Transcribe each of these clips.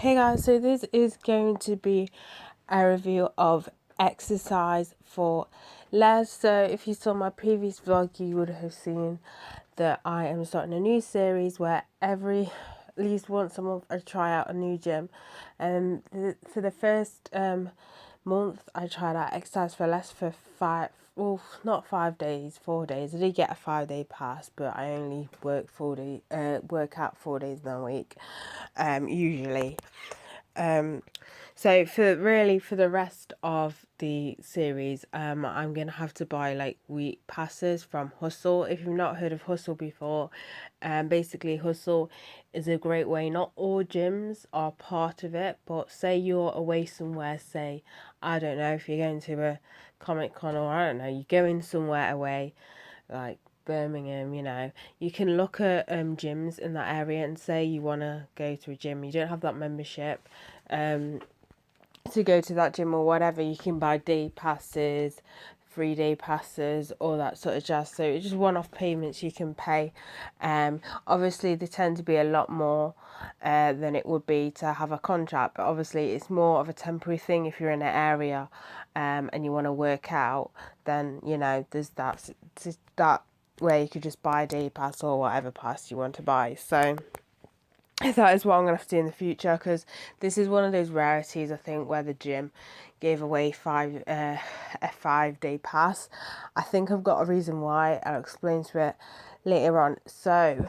Hey guys, so this is going to be a review of exercise for less. So if you saw my previous vlog, you would have seen that I am starting a new series where at least once a month I try out a new gym. For the first month I tried out exercise for less for not 5 days, 4 days. I did get a 5-day pass, but I only work out 4 days in a week, usually. So for the rest of the series, I'm gonna have to buy like week passes from Hustle. If you've not heard of Hustle before, basically Hustle is a great way. Not all gyms are part of it, but say you're away somewhere. Say, I don't know, if you're going to a Comic Con, or I don't know, you're going somewhere away, like Birmingham, you can look at gyms in that area and say you want to go to a gym. You don't have that membership to go to that gym or whatever. You can buy day passes, 3-day passes, all that sort of jazz. So it's just one-off payments you can pay. Obviously they tend to be a lot more than it would be to have a contract, but obviously it's more of a temporary thing. If you're in an area and you want to work out, then there's that where you could just buy a day pass or whatever pass you want to buy. So that is what I'm going to have to do in the future, because this is one of those rarities, I think, where the gym gave away a 5-day pass. I think I've got a reason why. I'll explain to it later on. So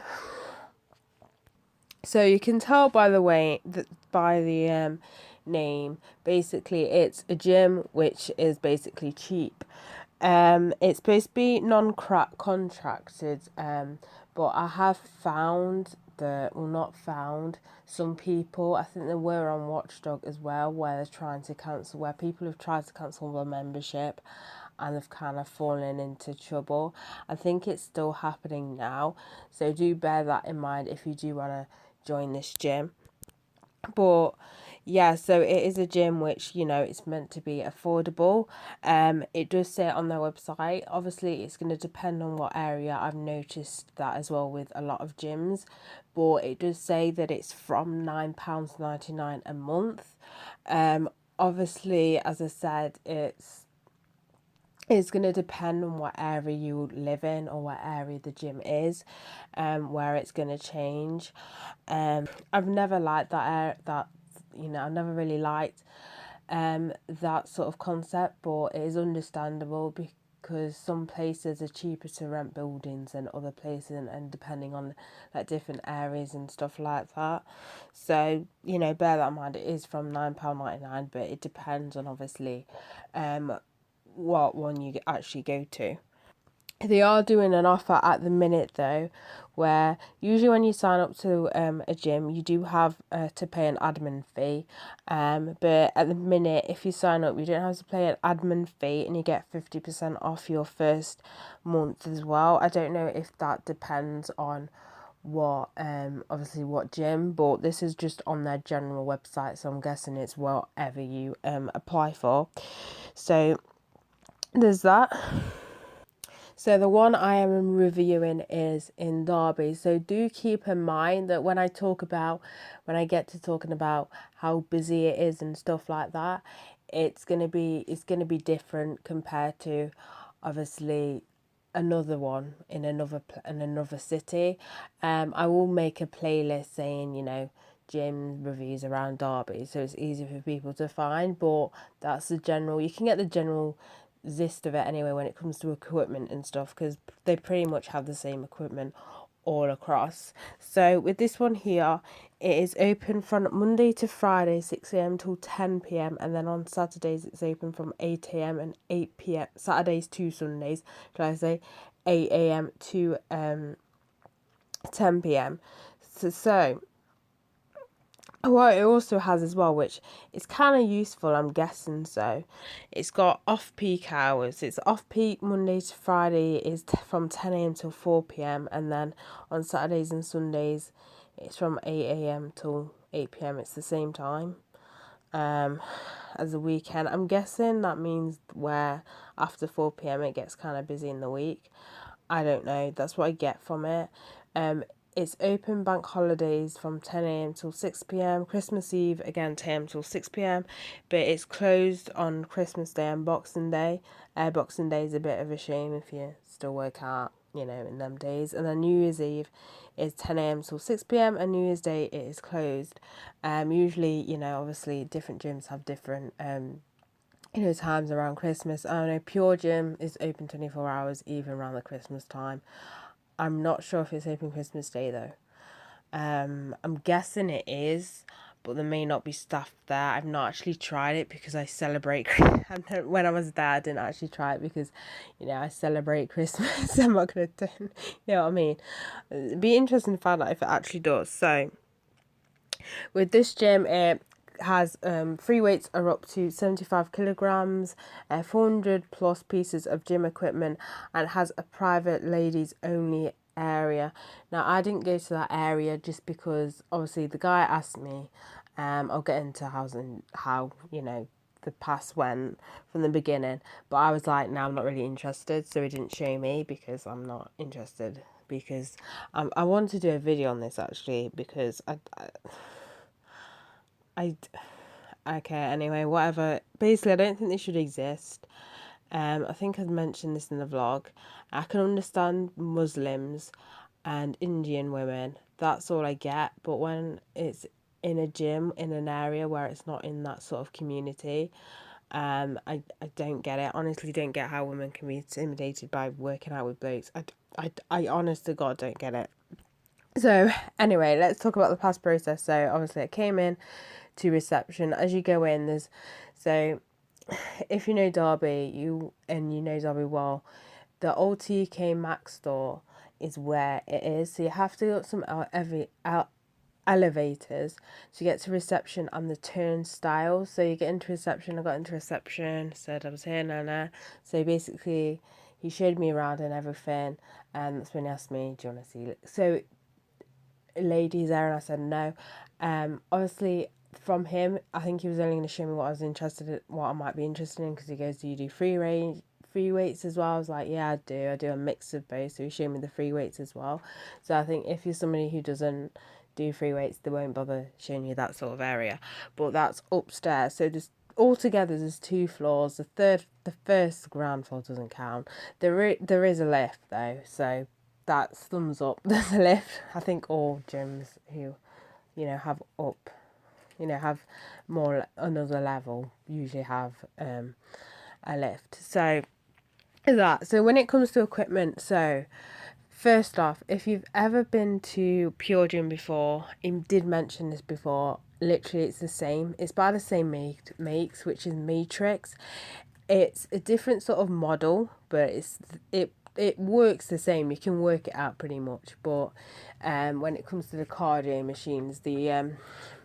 you can tell by the way that by the name, basically it's a gym which is basically cheap. It's supposed to be contracted, but I have found not found, some people, I think they were on Watchdog as well, where people have tried to cancel their membership and have kind of fallen into trouble. I think it's still happening now, so do bear that in mind if you do want to join this gym. But yeah, so it is a gym which, it's meant to be affordable. It does say it on their website. Obviously, it's going to depend on what area. I've noticed that as well with a lot of gyms. But it does say that it's from £9.99 a month. Obviously, as I said, it's going to depend on what area you live in or what area the gym is, where it's going to change. I've never liked I've never really liked that sort of concept, but it is understandable because some places are cheaper to rent buildings than other places, and depending on like different areas and stuff like that. So bear that in mind. It is from £9.99, but it depends on obviously what one you actually go to. They are doing an offer at the minute though, where usually when you sign up to a gym, you do have to pay an admin fee. But at the minute, if you sign up, you don't have to pay an admin fee, and you get 50% off your first month as well. I don't know if that depends on what gym, but this is just on their general website, so I'm guessing it's whatever you apply for. So there's that. So the one I am reviewing is in Derby. So do keep in mind that when I get to talking about how busy it is and stuff like that, it's gonna be different compared to obviously another one in another city. I will make a playlist saying gym reviews around Derby, so it's easy for people to find. But that's you can get the general gist of it anyway when it comes to equipment and stuff, because they pretty much have the same equipment all across. So with this one here, it is open from Monday to Friday 6 a.m. till 10 p.m, and then on Saturdays it's open from 8 a.m. and 8 p.m. Saturdays to Sundays, should I say, 8 a.m. to 10 p.m. So what it also has as well, which is kind of useful, I'm guessing, so it's got off-peak hours. It's off-peak Monday to Friday is from 10 a.m. till 4 p.m, and then on Saturdays and Sundays it's from 8 a.m. till 8 p.m. It's the same time as the weekend. I'm guessing that means where after 4 p.m. it gets kind of busy in the week. I don't know, that's what I get from it. It's open bank holidays from 10 a.m. till 6 p.m. Christmas Eve again 10 a.m. till 6 p.m. But it's closed on Christmas Day and Boxing Day. Boxing Day is a bit of a shame if you still work out, in them days. And then New Year's Eve is 10 a.m. till 6 p.m. and New Year's Day it is closed. Usually, obviously different gyms have different times around Christmas. I know Pure Gym is open 24 hours even around the Christmas time. I'm not sure if it's open Christmas Day though. I'm guessing it is, but there may not be staff there. I've not actually tried it because I celebrate. When I was there, I didn't actually try it because, I celebrate Christmas. I'm not gonna, you know what I mean. It'd be interesting to find out if it actually does. So, with this gym, it has free weights are up to 75 kilograms, 400 plus pieces of gym equipment, and has a private ladies only area. Now I didn't go to that area just because obviously the guy asked me. I'll get into how the pass went from the beginning, but I was like, no, I'm not really interested, so he didn't show me because I'm not interested, because I want to do a video on this actually because okay, anyway, whatever. Basically, I don't think they should exist. I think I've mentioned this in the vlog. I can understand Muslims and Indian women. That's all I get. But when it's in a gym, in an area where it's not in that sort of community, I don't get it. Honestly, don't get how women can be intimidated by working out with blokes. I honest to God don't get it. So anyway, let's talk about the pass process. So obviously I came in to reception. As you go in, if you know Derby, you know Derby well, the old TK Maxx store is where it is. So you have to go up some elevators to get to reception and the turnstiles. So you get into reception. I got into reception, said I was here, Nana. So basically, he showed me around and everything, and that's when he asked me, "Do you want to see?" So ladies there, and I said no. Obviously from him, I think he was only going to show me what I was interested in, what I might be interested in, because he goes, "Do you do free weights as well?" I was like, "Yeah, I do. I do a mix of both." So he showed me the free weights as well. So I think if you're somebody who doesn't do free weights, they won't bother showing you that sort of area. But that's upstairs. So altogether there's 2 floors. The first ground floor doesn't count. There is a lift though, so that's thumbs up. There's a lift. I think all gyms who, have have more another level usually have a lift. So when it comes to equipment, so first off, if you've ever been to Pure Gym before, I did mention this before, literally it's the same. It's by the same makes, which is Matrix. It's a different sort of model, but it works the same. You can work it out pretty much. But when it comes to the cardio machines, the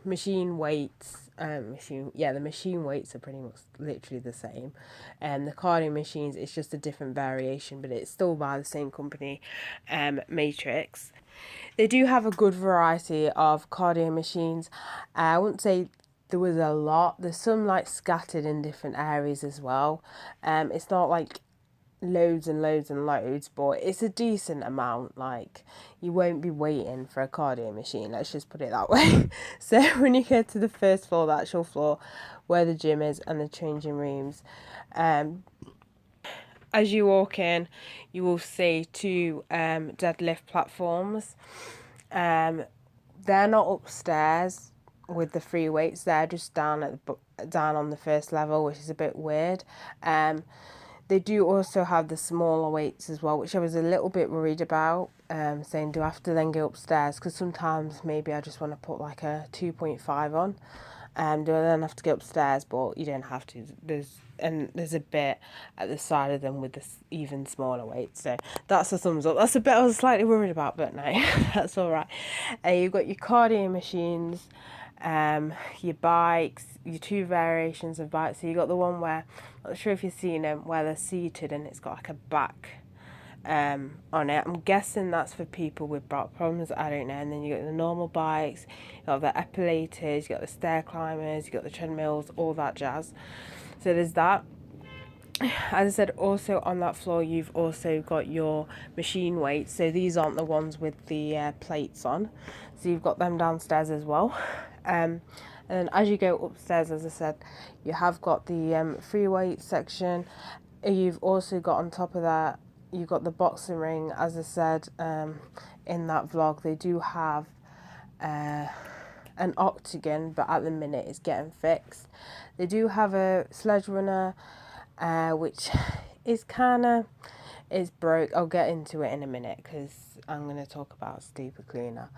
machine weights, the machine weights are pretty much literally the same. And the cardio machines, it's just a different variation, but it's still by the same company, Matrix. They do have a good variety of cardio machines. I wouldn't say there was a lot. There's some like scattered in different areas as well. It's not like loads and loads and loads, but it's a decent amount. Like, you won't be waiting for a cardio machine, let's just put it that way. So when you get to the first floor, the actual floor where the gym is and the changing rooms, as you walk in, you will see 2 deadlift platforms. They're not upstairs with the free weights. They're just down on the first level, which is a bit weird. They do also have the smaller weights as well, which I was a little bit worried about, saying, do I have to then go upstairs? Because sometimes maybe I just want to put like a 2.5 on. Do I then have to go upstairs? But you don't have to. There's a bit at the side of them with this even smaller weights. So that's a thumbs up. That's a bit I was slightly worried about, but no, that's all right. You've got your cardio machines, your bikes, your 2 variations of bikes. So you got the one where, I'm not sure if you've seen them, where they're seated and it's got like a back on it. I'm guessing that's for people with back problems, I don't know. And then you got the normal bikes, you got the epilators, you got the stair climbers, you got the treadmills, all that jazz. So there's that. as I said, also on that floor, you've also got your machine weights. So these aren't the ones with the plates on. So you've got them downstairs as well. And then as you go upstairs, as I said, you have got the free weight section. You've also got on top of that, you've got the boxing ring. As I said in that vlog, they do have an octagon, but at the minute it's getting fixed. They do have a sledge runner, which is kind of is broke. I'll get into it in a minute because I'm going to talk about stupid cleaner.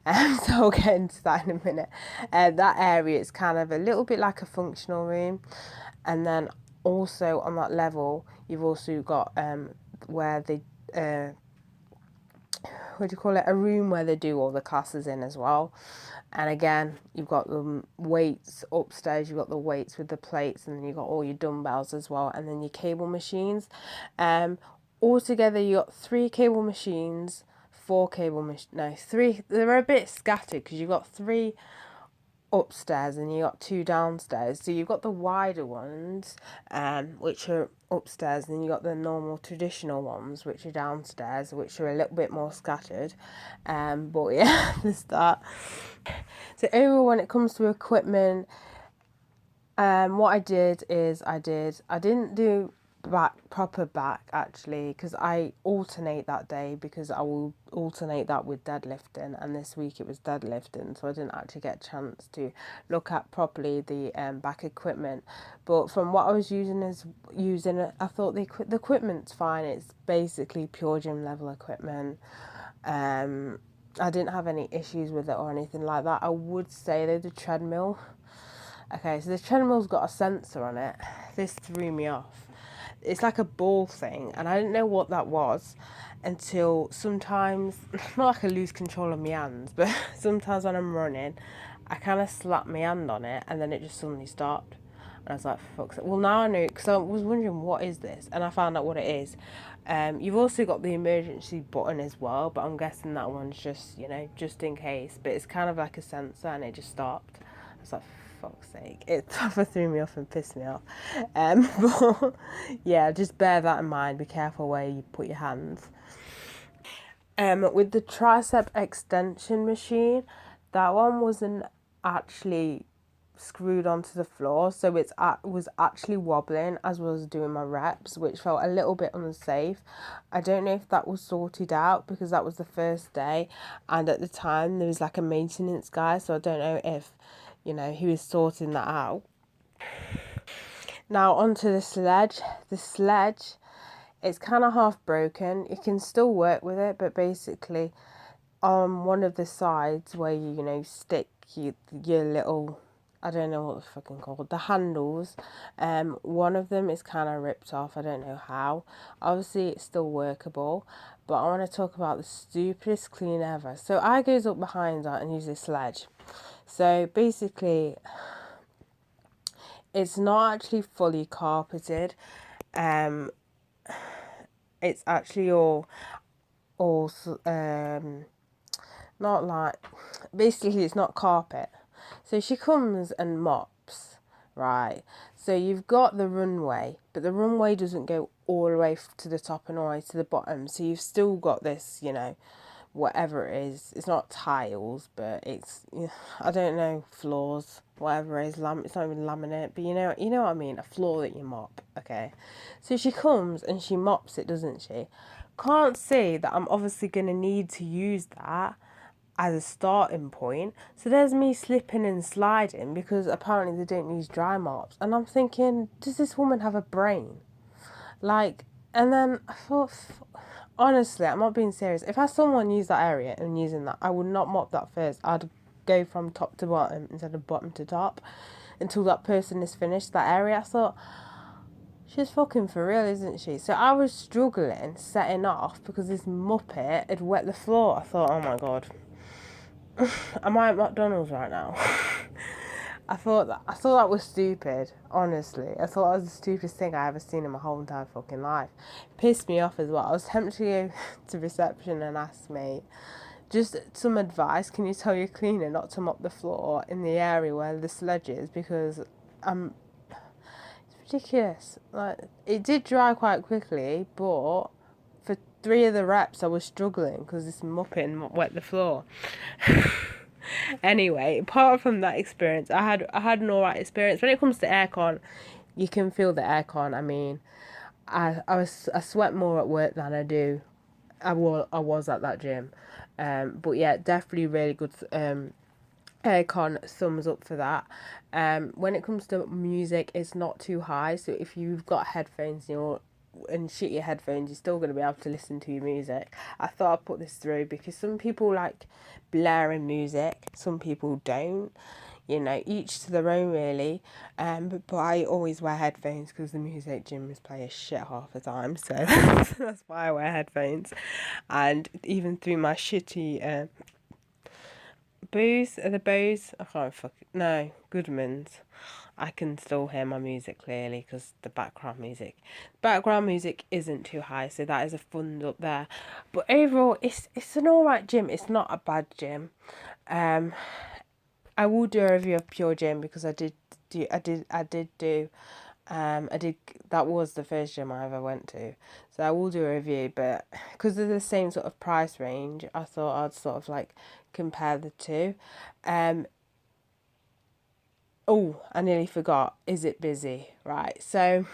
So I'll get into that in a minute. That area is kind of a little bit like a functional room, and then also on that level you've also got where they what do you call it, a room where they do all the classes in as well. And again, you've got the weights upstairs, you've got the weights with the plates, and then you've got all your dumbbells as well, and then your cable machines. Altogether, you got 3 cable machines, 4 cable no, 3. They're a bit scattered because you've got 3 upstairs and you got 2 downstairs. So you've got the wider ones, which are upstairs, and you got the normal traditional ones, which are downstairs, which are a little bit more scattered. But yeah, there's that. So overall, when it comes to equipment, what I did is I didn't do proper back actually, because I alternate that day, because I will alternate that with deadlifting, and this week it was deadlifting, so I didn't actually get a chance to look at properly the back equipment. But from what I was using, I thought the equipment's fine. It's basically pure gym level equipment. I didn't have any issues with it or anything like that. I would say though, the treadmill. Okay, so the treadmill's got a sensor on it. This threw me off. It's like a ball thing, and I didn't know what that was until sometimes, not like I lose control of my hands, but sometimes when I'm running, I kind of slap my hand on it, and then it just suddenly stopped. And I was like, fuck's sake. Well, now I know, because I was wondering what is this, and I found out what it is. You've also got the emergency button as well, but I'm guessing that one's just, just in case. But it's kind of like a sensor, and it just stopped. I was like, fuck's sake. It threw me off and pissed me off. But yeah, just bear that in mind. Be careful where you put your hands. With the tricep extension machine, that one wasn't actually screwed onto the floor, so it was actually wobbling as well as doing my reps, which felt a little bit unsafe. I don't know if that was sorted out, because that was the first day, and at the time there was like a maintenance guy, so I don't know if he was sorting that out. Now onto the sledge. The sledge, it's kind of half broken. You can still work with it, but basically on one of the sides where you stick your little, I don't know what the fucking called, the handles, one of them is kind of ripped off. I don't know how. Obviously it's still workable, but I want to talk about the stupidest clean ever. So I goes up behind that and use this sledge. So basically it's not actually fully carpeted. It's actually all not like, basically it's not carpet. So she comes and mops, right? So you've got the runway, but the runway doesn't go all the way to the top and all the way to the bottom. So you've still got this, whatever it is. It's not tiles, but it's, I don't know, floors, whatever it is. It's not even laminate, but you know what I mean. A floor that you mop. Okay. So she comes and she mops it, doesn't she? Can't see that I'm obviously going to need to use that as a starting point. So there's me slipping and sliding, because apparently they don't use dry mops. And I'm thinking, does this woman have a brain? Like, and then I thought, honestly, I'm not being serious. If I saw someone use that area and using that, I would not mop that first. I'd go from top to bottom instead of bottom to top until that person is finished that area. I thought, she's fucking for real, isn't she? So I was struggling setting off because this muppet had wet the floor. I thought, oh my god, am I at McDonald's right now? I thought that was stupid, honestly. I thought that was the stupidest thing I ever seen in my whole entire fucking life. Pissed me off as well. I was tempted to go to reception and ask me, just some advice, can you tell your cleaner not to mop the floor in the area where the sledge is, because ridiculous. Like, it did dry quite quickly, but for 3 of the reps, I was struggling because this mopping wet the floor. Anyway, apart from that experience, I had an alright experience. When it comes to aircon, you can feel the aircon. I mean, I sweat more at work than I was at that gym. But yeah, definitely really good aircon, thumbs up for that. When it comes to music, it's not too high, so if you've got headphones and shitty headphones, you're still going to be able to listen to your music. I thought I'd put this through because some people like blaring music, some people don't. You know, each to their own, really. But I always wear headphones because the music gyms play a shit half the time, so that's why I wear headphones. And even through my shitty Bose, are the Bose? I can't no, Goodman's. I can still hear my music clearly because the background music isn't too high, so that is a fund up there. But overall, it's an alright gym. It's not a bad gym. I will do a review of Pure Gym because I did that was the first gym I ever went to, so I will do a review, but because they're the same sort of price range, I thought I'd sort of like compare the two. Oh, I nearly forgot, is it busy? Right, so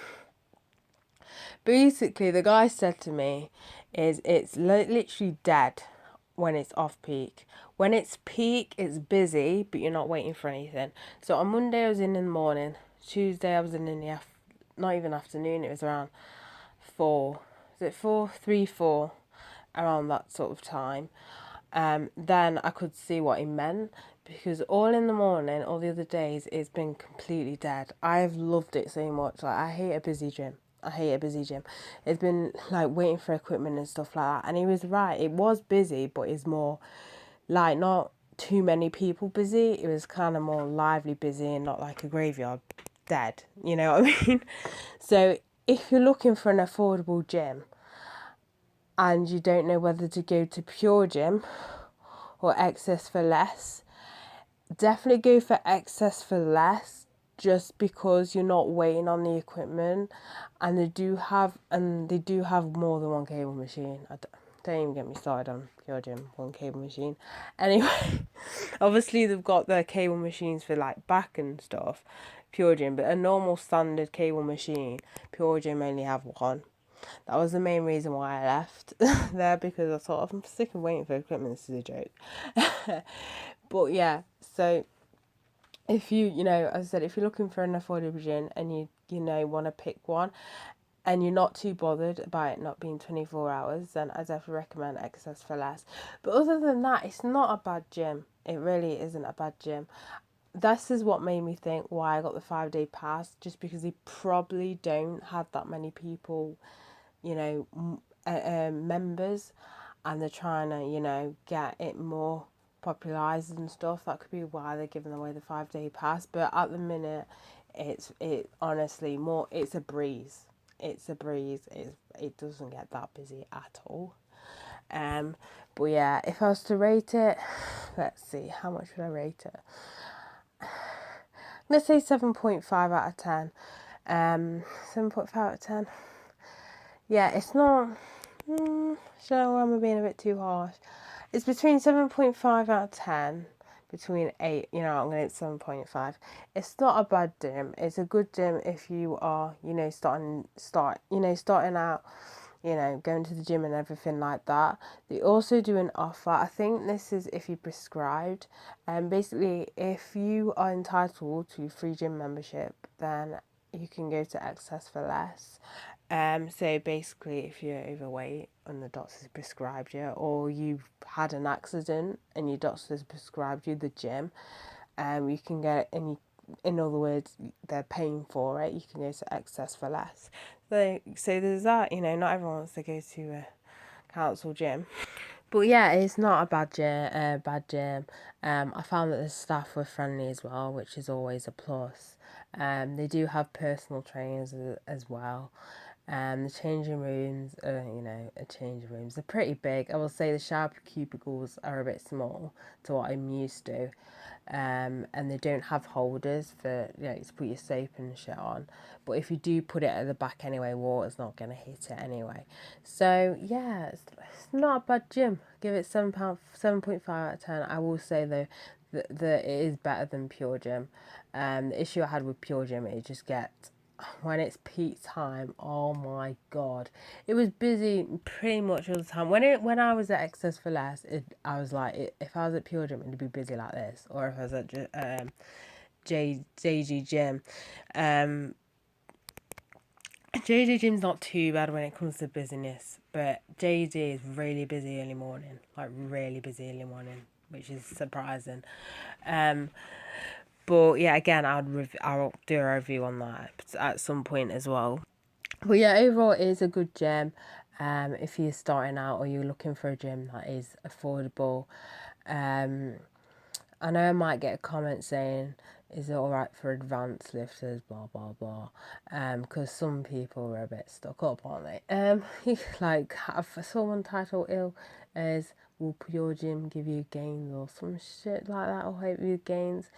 basically the guy said to me it's literally dead when it's off peak. When it's peak, it's busy, but you're not waiting for anything. So on Monday I was in the morning, Tuesday I was in the not even afternoon, it was around 4, is it 4, 3, 4, around that sort of time. Then I could see what he meant, because all in the morning, all the other days, it's been completely dead. I've loved it so much. Like, I hate a busy gym. It's been like waiting for equipment and stuff like that. And he was right. It was busy, but it's more like not too many people busy. It was kind of more lively busy and not like a graveyard dead. You know what I mean? So if you're looking for an affordable gym and you don't know whether to go to Pure Gym or xcercise4less, definitely go for xcercise4less, just because you're not waiting on the equipment, and they do have more than one cable machine. Don't even get me started on Pure Gym, one cable machine. Anyway, obviously they've got their cable machines for like back and stuff, Pure Gym, but a normal standard cable machine, Pure Gym only have one. That was the main reason why I left there, because I thought, I'm sick of waiting for equipment, this is a joke. But yeah, so if as I said, if you're looking for an affordable gym and you want to pick one and you're not too bothered about it not being 24 hours, then I definitely recommend xcercise4less. But other than that, it's not a bad gym. It really isn't a bad gym. This is what made me think why I got the 5-day pass, just because they probably don't have that many people, members, and they're trying to, get it more popularised and stuff. That could be why they're giving away the 5-day pass. But at the minute, it honestly more. It's a breeze. It's a breeze. It doesn't get that busy at all. But yeah, if I was to rate it, let's see, how much would I rate it? Let's say 7.5 out of 10. 7.5 out of 10. Yeah, it's not. So I'm being a bit too harsh. It's between 7.5 out of 10, between 8, I'm going to 7.5. It's not a bad gym. It's a good gym if you are, starting out, going to the gym and everything like that. They also do an offer. I think this is if you prescribed. Basically, if you are entitled to free gym membership, then you can go to xcercise4less. So basically, if you're overweight and the doctor's prescribed you, or you've had an accident and your doctor's prescribed you the gym, you can get it, and in other words, they're paying for it. You can go to xcercise4less. So there's that. Not everyone wants to go to a council gym. But yeah, it's not a bad gym. I found that the staff were friendly as well, which is always a plus. They do have personal trainers as well. The changing rooms, changing rooms, they're pretty big. I will say the shower cubicles are a bit small to what I'm used to. And they don't have holders for to put your soap and shit on. But if you do put it at the back anyway, water's not gonna hit it anyway. So yeah, it's not a bad gym. Give it £7, 7.5 out of 10. I will say though that it is better than Pure Gym. The issue I had with Pure Gym, it just gets when it's peak time, oh my god, it was busy pretty much all the time. When I was at xcercise4less, I was like, if I was at Pure Gym, it'd be busy like this, or if I was at JG Gym, JG Gym's not too bad when it comes to busyness, but JG is really busy early morning, like really busy early morning, which is surprising. But yeah, again, I'll do a review on that at some point as well. But yeah, overall, it is a good gym. If you're starting out or you're looking for a gym that is affordable. I know I might get a comment saying, is it alright for advanced lifters, blah, blah, blah. Because some people are a bit stuck up, aren't they? Like, I saw one title ill as, will Pure Gym give you gains or some shit like that, or help you gains.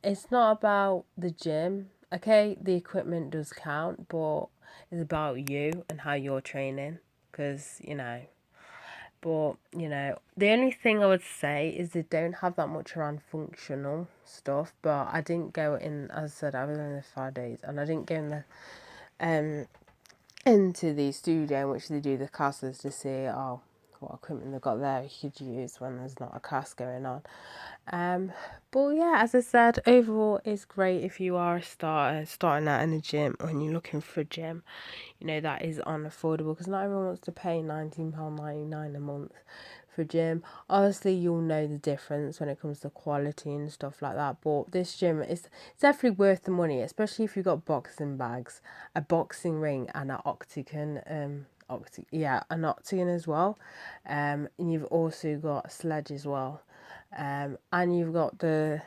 It's not about the gym. Okay, the equipment does count, but it's about you and how you're training. Because, the only thing I would say is they don't have that much around functional stuff. But I didn't go in, as I said, I was in there 5 days, and I didn't go in the into the studio in which they do the classes to see what equipment they've got there you could use when there's not a class going on. But yeah, as I said, overall it's great if you are a starting out in a gym, and you're looking for a gym, that is unaffordable, because not everyone wants to pay £19.99 a month for a gym. Obviously, you'll know the difference when it comes to quality and stuff like that. But this gym is it's definitely worth the money, especially if you've got boxing bags, a boxing ring, and an octagon. An octagon as well. And you've also got a sledge as well. And you've got the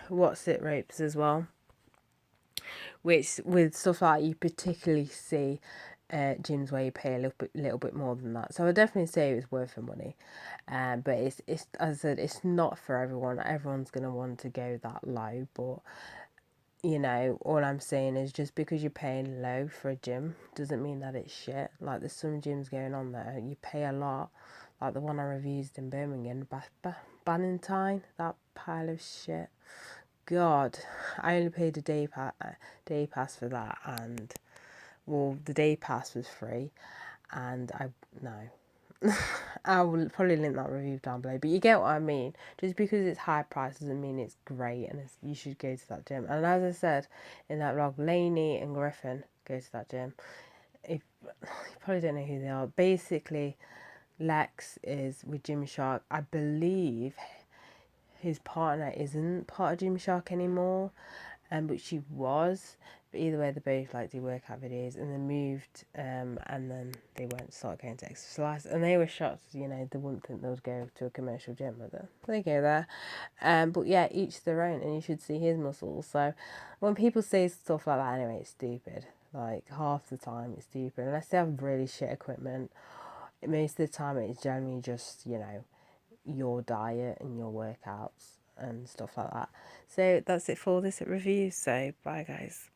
ropes as well, which with stuff like you particularly see gyms where you pay a little bit more than that. So I definitely say it's worth the money, but it's as I said, it's not for everyone. Not everyone's gonna want to go that low, but all I'm saying is just because you're paying low for a gym doesn't mean that it's shit. Like, there's some gyms going on there, you pay a lot, like the one I reviewed in Birmingham, Bannintine, that pile of shit. God, I only paid a day pass for that, and the day pass was free, and I will probably link that review down below. But you get what I mean. Just because it's high price doesn't mean it's great, and you should go to that gym. And as I said in that vlog, Lainey and Griffin go to that gym. If you probably don't know who they are, basically Lex is with Gymshark. I believe his partner isn't part of Gymshark anymore, but she was. But either way, they both do workout videos, and they moved, and then they went start going to exercise, and they were shocked. They wouldn't think they would go to a commercial gym, but they go there. But yeah, each their own, and you should see his muscles. So when people say stuff like that, anyway, it's stupid. Like, half the time, it's stupid unless they have really shit equipment. Most of the time, it's generally just your diet and your workouts and stuff like that. So that's it for this review. So bye, guys.